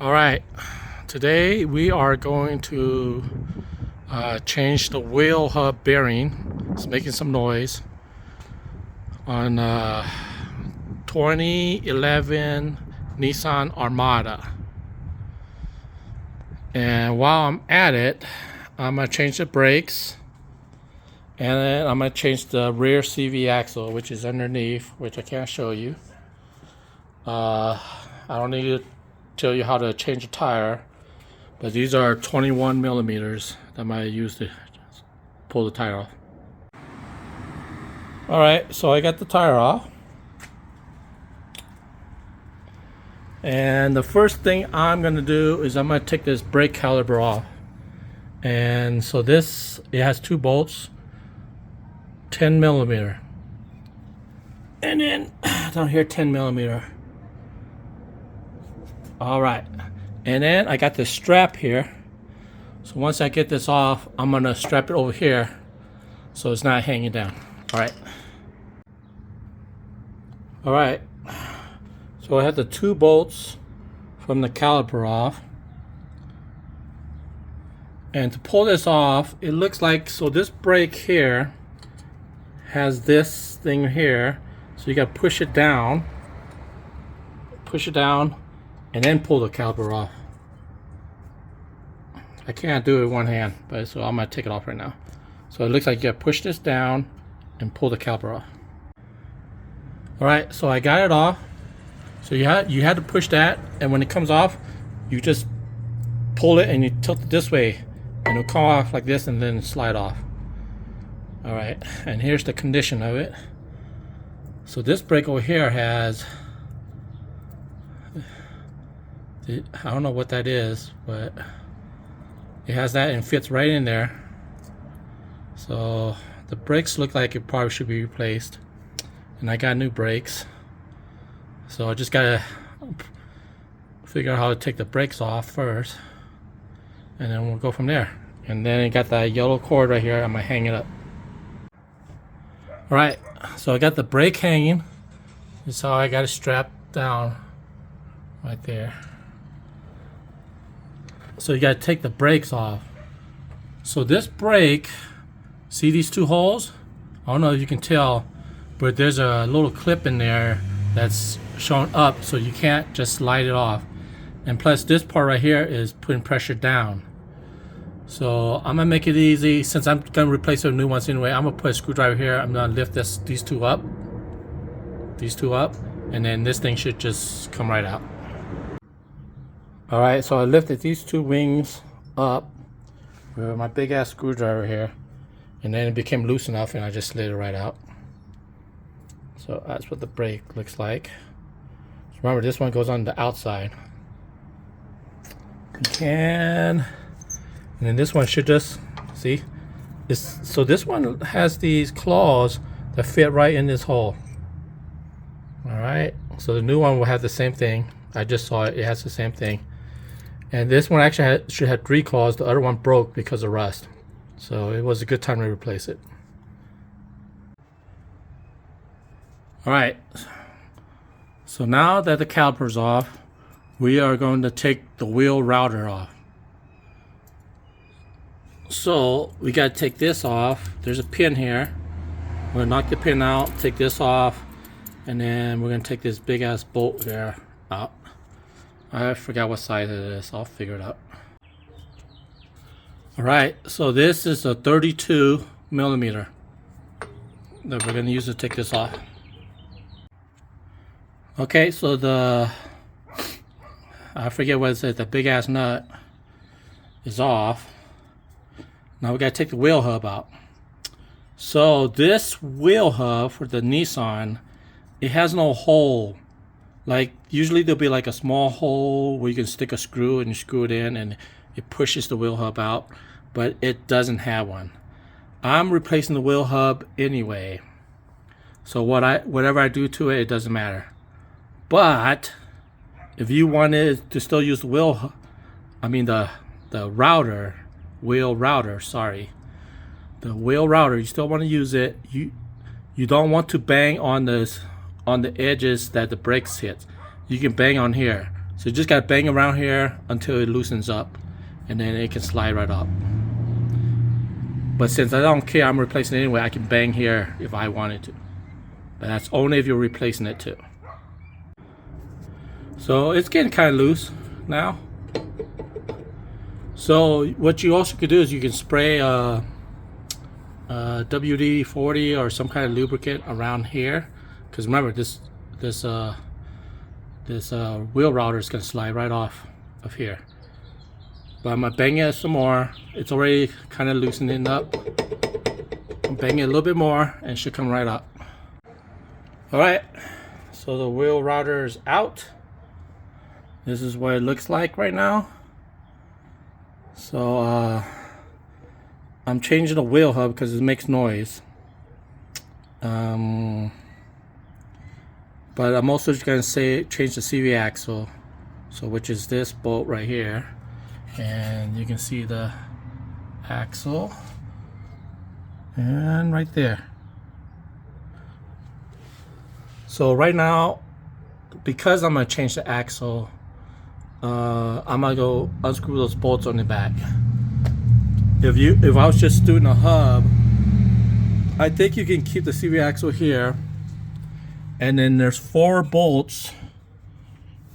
All right, today we are going to change the wheel hub bearing. It's making some noise on 2011 Nissan Armada. And while I'm at it, I'm gonna change the brakes, and then I'm gonna change the rear CV axle, which is underneath, which I can't show you. I don't need to tell you how to change a tire, but these are 21 millimeters that I might use to pull the tire off. All right, so I got the tire off, and the first thing I'm going to do is I'm going to take this brake caliper off. And so it has two bolts, 10 millimeter, and then down here 10 millimeter. All right, and then I got this strap here. So once I get this off, I'm gonna strap it over here so it's not hanging down. All right, so I have the two bolts from the caliper off, and to pull this off, it looks like, so this brake here has this thing here, so you got to push it down, and then pull the caliper off. I can't do it with one hand, but so I'm gonna take it off right now. So it looks like you gotta push this down and pull the caliper off. All right, so I got it off. So you had to push that, and when it comes off, you just pull it and you tilt it this way, and it'll come off like this and then slide off. All right, and here's the condition of it. So this brake over here has, I don't know what that is, but it has that and fits right in there. So the brakes look like it probably should be replaced, and I got new brakes. So I just gotta figure out how to take the brakes off first, and then we'll go from there. And then I got that yellow cord right here. I'm gonna hang it up. All right, so I got the brake hanging. This is how I got it strapped down right there. So you got to take the brakes off. So this brake, see these two holes? I don't know if you can tell, but there's a little clip in there that's shown up, so you can't just slide it off. And plus this part right here is putting pressure down. So I'm gonna make it easy, since I'm gonna replace the new ones anyway. I'm gonna put a screwdriver here. I'm gonna lift these two up, and then this thing should just come right out. All right, so I lifted these two wings up with my big ass screwdriver here, and then it became loose enough and I just slid it right out. So that's what the brake looks like. So remember, this one goes on the outside. And then this one should just, see? So this one has these claws that fit right in this hole. All right, so the new one will have the same thing. I just saw it, it has the same thing. And this one actually should have 3 claws. The other one broke because of rust. So it was a good time to replace it. All right. So now that the caliper's off, we are going to take the wheel router off. So we got to take this off. There's a pin here. We're going to knock the pin out, take this off, and then we're going to take this big ass bolt here out. I forgot what size it is. I'll figure it out. All right, so this is a 32 millimeter that we're going to use to take this off. Okay, so I forget what it says, the big ass nut is off. Now we got to take the wheel hub out. So this wheel hub for the Nissan, it has no hole. Like usually there'll be like a small hole where you can stick a screw and you screw it in and it pushes the wheel hub out, but it doesn't have one. I'm replacing the wheel hub anyway, so whatever I do to it, it doesn't matter. But if you wanted to still use the wheel router, the wheel router, you still want to use it. You don't want to bang on the edges that the brakes hit. You can bang on here. So you just gotta bang around here until it loosens up, and then it can slide right up. But since I don't care, I'm replacing it anyway, I can bang here if I wanted to. But that's only if you're replacing it too. So it's getting kind of loose now. So what you also could do is you can spray WD-40 or some kind of lubricant around here, because remember this wheel router is going to slide right off of here. But I'm gonna bang it some more. It's already kind of loosening up. I'm banging it a little bit more and it should come right up. All right, so the wheel router is out. This is what it looks like right now. So I'm changing the wheel hub because it makes noise. But I'm also just gonna change the CV axle, so which is this bolt right here, and you can see the axle, and right there. So right now, because I'm gonna change the axle, I'm gonna go unscrew those bolts on the back. If I was just doing a hub, I think you can keep the CV axle here, and then there's 4 bolts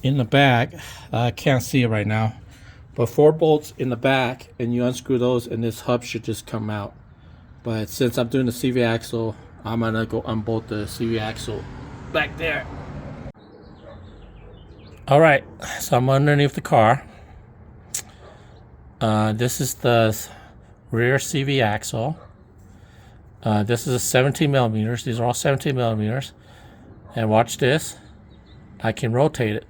in the back. I can't see it right now, but 4 bolts in the back, and you unscrew those and this hub should just come out. But since I'm doing the CV axle, I'm gonna go unbolt the CV axle back there. All right, so I'm underneath the car. This is the rear CV axle. This is a 17 millimeters. These are all 17 millimeters. And watch this. I can rotate it.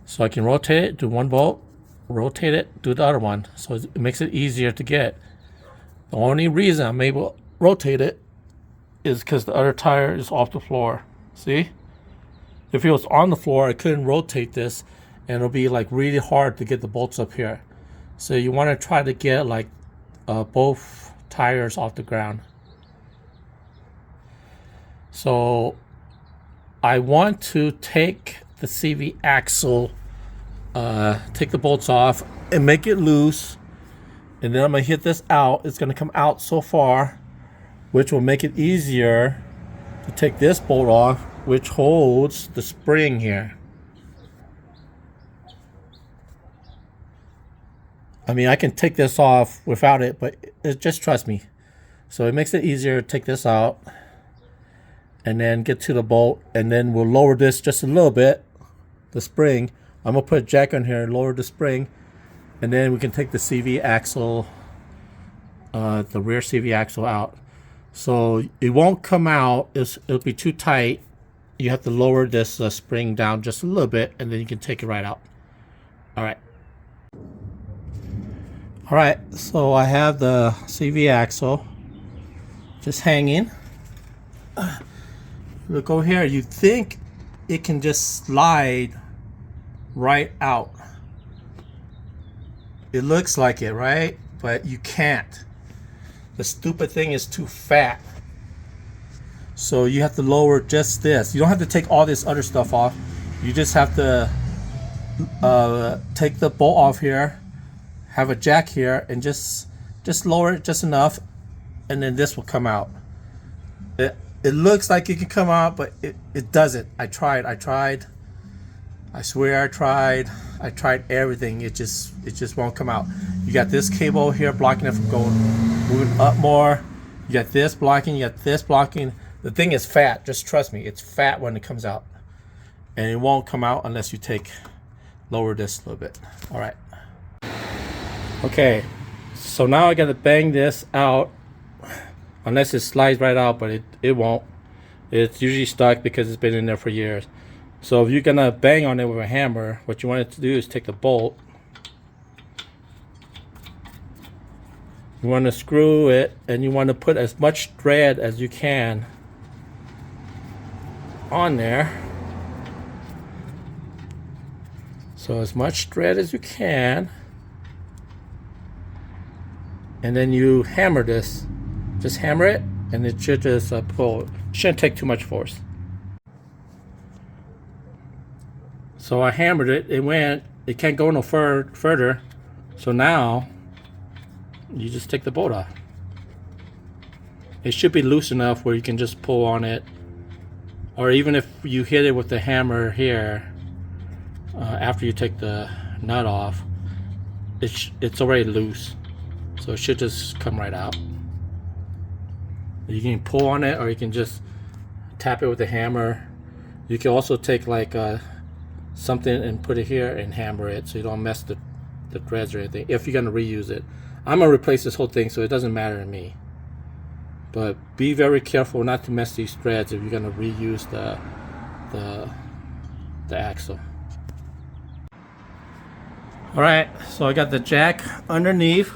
So I can rotate it, do one bolt, rotate it, do the other one. So it makes it easier to get. The only reason I'm able to rotate it is because the other tire is off the floor. See? If it was on the floor, I couldn't rotate this, and it'll be like really hard to get the bolts up here. So you want to try to get like both tires off the ground. So I want to take the CV axle, take the bolts off and make it loose, and then I'm gonna hit this out. It's gonna come out so far, which will make it easier to take this bolt off, which holds the spring here. I mean, I can take this off without it, but just trust me. So it makes it easier to take this out and then get to the bolt, and then we'll lower this just a little bit, the spring. I'm gonna put a jack on here and lower the spring, and then we can take the CV axle, the rear CV axle out. So it won't come out, it'll be too tight. You have to lower this spring down just a little bit, and then you can take it right out. All right. All right, so I have the CV axle just hanging. Look over here, you think it can just slide right out. It looks like it, right? But you can't. The stupid thing is too fat. So you have to lower just this. You don't have to take all this other stuff off. You just have to take the bolt off here, have a jack here, and just lower it just enough, and then this will come out. It looks like it can come out, but it doesn't. I tried. I swear I tried everything. It just won't come out. You got this cable here blocking it from moving up more. You got this blocking, you got this blocking. The thing is fat, just trust me, it's fat when it comes out. And it won't come out unless you lower this a little bit. All right. Okay, so now I gotta bang this out, unless it slides right out, but it won't. It's usually stuck because it's been in there for years. So if you're gonna bang on it with a hammer, what you want it to do is take the bolt. You want to screw it, and you want to put as much thread as you can on there. So as much thread as you can, and then you hammer this. Just hammer it, and it should just pull. It shouldn't take too much force. So I hammered it. It can't go no further. So now you just take the bolt off. It should be loose enough where you can just pull on it, or even if you hit it with the hammer here after you take the nut off, it's already loose, so it should just come right out. You can pull on it, or you can just tap it with the hammer. You can also take like something and put it here and hammer it, so you don't mess the threads or anything. If you're gonna reuse it, I'm gonna replace this whole thing, so it doesn't matter to me. But be very careful not to mess these threads if you're gonna reuse the axle. All right, so I got the jack underneath.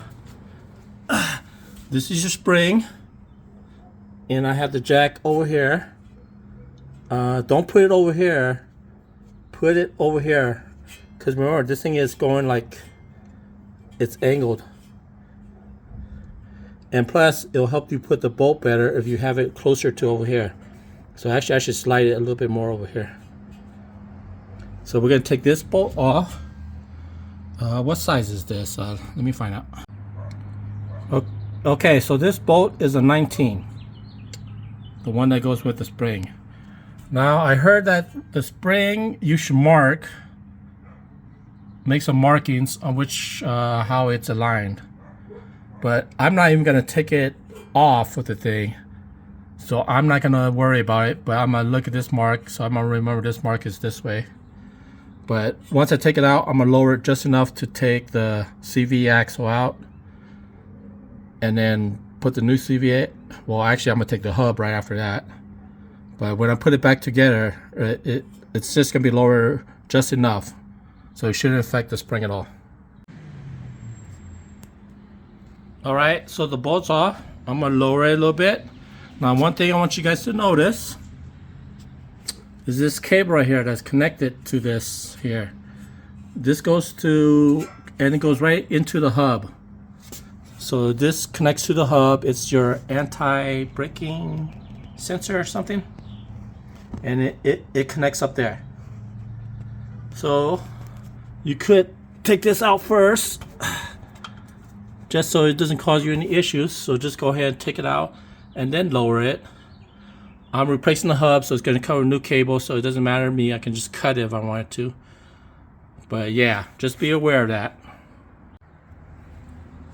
This is your spring, and I have the jack over here. Don't put it over here. Put it over here, because remember, this thing is going like it's angled. And plus, it'll help you put the bolt better if you have it closer to over here. So actually, I should slide it a little bit more over here. So we're gonna take this bolt off. What size is this? Let me find out. Okay, so this bolt is a 19. The one that goes with the spring. Now, I heard that the spring, you should make some markings on which, how it's aligned. But I'm not even gonna take it off with the thing, so I'm not gonna worry about it. But I'm gonna look at this mark, so I'm gonna remember this mark is this way. But once I take it out, I'm gonna lower it just enough to take the CV axle out, and then put the new CV. Well, actually, I'm gonna take the hub right after that. But when I put it back together, it's just gonna be lower just enough, so it shouldn't affect the spring at all. All right, so the bolt's off. I'm gonna lower it a little bit. Now, one thing I want you guys to notice is this cable right here that's connected to this here. This goes to, and it goes right into the hub. So this connects to the hub. It's your anti-braking sensor or something. And it connects up there. So you could take this out first, just so it doesn't cause you any issues. So just go ahead and take it out and then lower it. I'm replacing the hub, so it's going to cover new cable, so it doesn't matter to me. I can just cut it if I wanted to. But yeah, just be aware of that.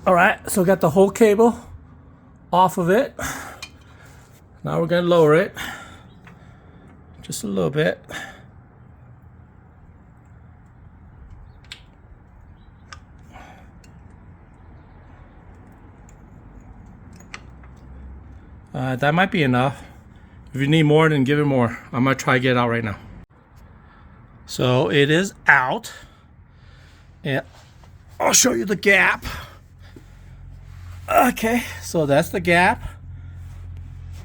Alright, so got the whole cable off of it. Now we're going to lower it just a little bit. That might be enough. If you need more, then give it more. I'm gonna try to get it out right now. So it is out, and I'll show you the gap. Okay, so that's the gap.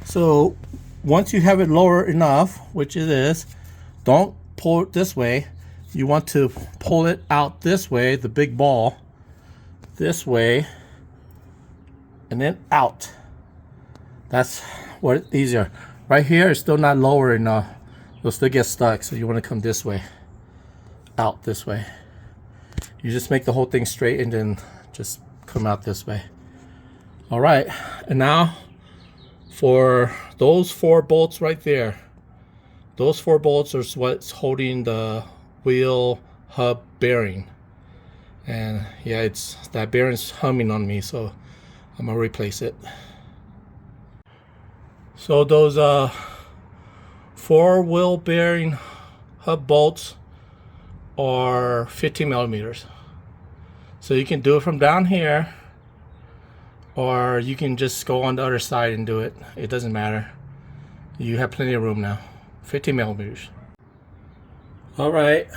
So once you have it lower enough, which it is, don't pull it this way. You want to pull it out this way, the big ball, this way, and then out. That's what easier. Right here is still not lower enough. You'll still get stuck, so you want to come this way, out this way. You just make the whole thing straight and then just come out this way. All right, and now for those 4 bolts right there, those 4 bolts are what's holding the wheel hub bearing. And yeah, that bearing's humming on me, so I'm gonna replace it. So those 4 wheel bearing hub bolts are 15 millimeters. So you can do it from down here, or you can just go on the other side and do it. It doesn't matter. You have plenty of room now. 15 millimeters. All right.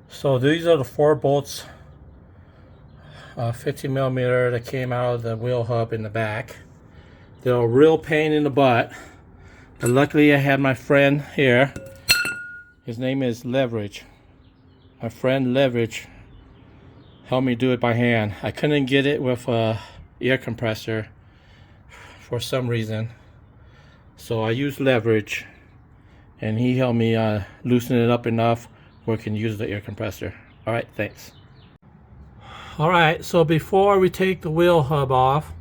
So these are the 4 bolts, 15 millimeter that came out of the wheel hub in the back. They're a real pain in the butt, but luckily I had my friend here. His name is Leverage. My friend Leverage helped me do it by hand. I couldn't get it with a air compressor for some reason, so I used Leverage, and he helped me loosen it up enough where we can use the air compressor. All right, thanks. All right, so before we take the wheel hub off,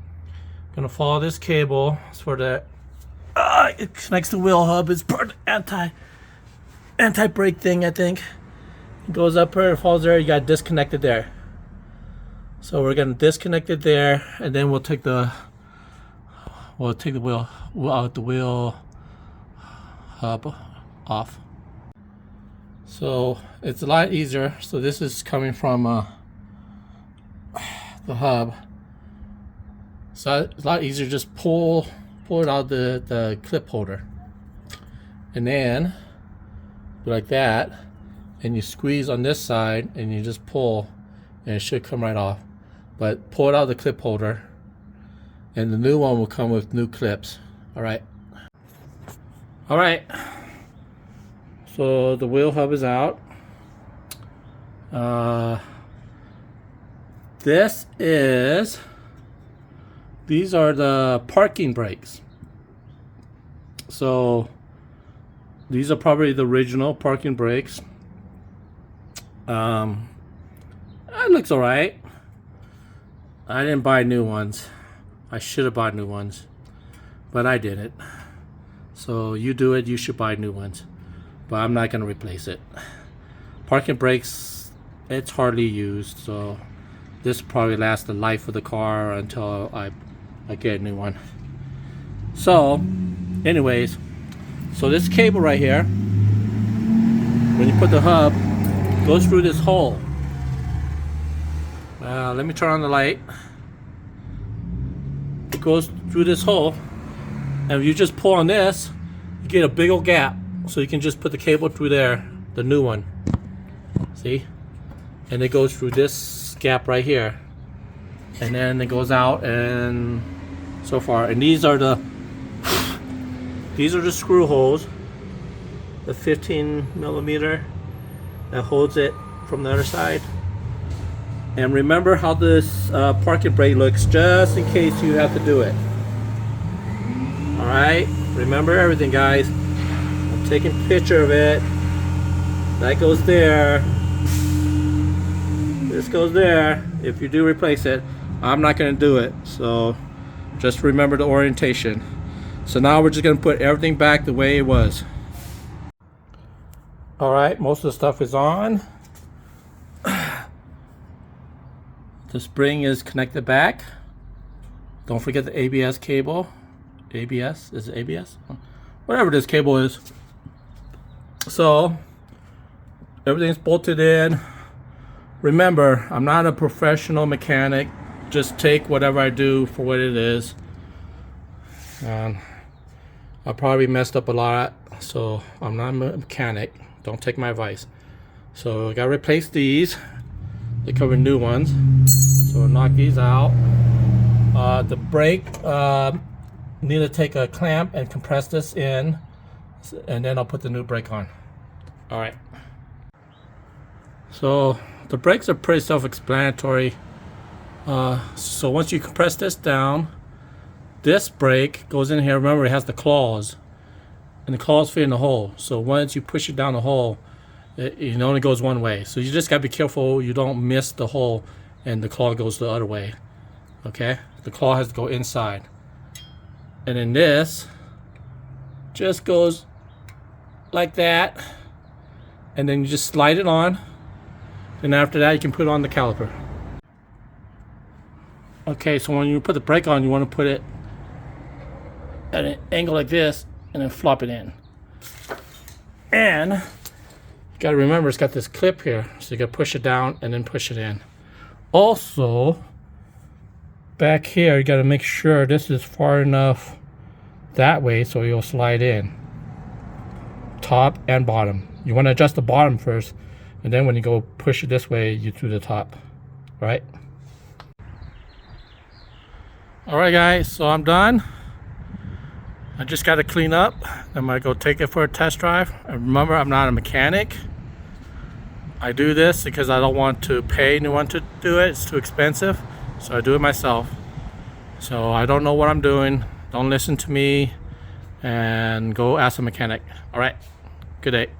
I'm gonna follow this cable. It's for the it connects the wheel hub. It's part of the anti-brake thing, I think. It goes up here, it falls there. You got disconnected there. So we're gonna disconnect it there, and then we'll take the wheel hub off. So it's a lot easier. So this is coming from the hub. So it's a lot easier. Just pull it out the clip holder, and then do like that, and you squeeze on this side, and you just pull, and it should come right off. But pull it out of the clip holder, and the new one will come with new clips. All right. So the wheel hub is out. These are the parking brakes. So these are probably the original parking brakes. It looks all right. I didn't buy new ones. I should have bought new ones, but I didn't. So you do it, you should buy new ones. But I'm not gonna replace it. Parking brakes, it's hardly used, so this probably lasts the life of the car until I get a new one. So, anyways, so this cable right here, when you put the hub, goes through this hole. Let me turn on the light. It goes through this hole, and if you just pull on this, you get a big old gap. So you can just put the cable through there, the new one. See? And it goes through this gap right here. And then it goes out, and so far. And these are the screw holes. The 15mm that holds it from the other side. And remember how this parking brake looks, just in case you have to do it. Alright? Remember everything, guys. I'm taking a picture of it. That goes there. This goes there. If you do replace it, I'm not going to do it. So just remember the orientation. So now we're just going to put everything back the way it was. Alright, most of the stuff is on. The spring is connected back. Don't forget the ABS cable. ABS? Is it ABS? Whatever this cable is. So everything's bolted in. Remember, I'm not a professional mechanic. Just take whatever I do for what it is. I probably messed up a lot, so I'm not a mechanic. Don't take my advice. So I gotta replace these. They cover new ones, so I'll knock these out. The brake, need to take a clamp and compress this in, and then I'll put the new brake on. All right. So the brakes are pretty self-explanatory. So once you compress this down, this brake goes in here. Remember, it has the claws, and the claws fit in the hole. So once you push it down the hole, it only goes one way. So you just gotta be careful you don't miss the hole and the claw goes the other way. Okay? The claw has to go inside. And then this just goes like that. And then you just slide it on. And after that you can put on the caliper. Okay, so when you put the brake on, you want to put it at an angle like this and then flop it in. And you got to remember, it's got this clip here, so you got to push it down and then push it in. Also, back here, you got to make sure this is far enough that way so you'll slide in. Top and bottom. You want to adjust the bottom first, and then when you go push it this way, you do the top. Right? Alright guys, so I'm done. I just got to clean up. I'm going to go take it for a test drive. And remember, I'm not a mechanic. I do this because I don't want to pay anyone to do it. It's too expensive. So I do it myself. So I don't know what I'm doing. Don't listen to me. And go ask a mechanic. Alright, good day.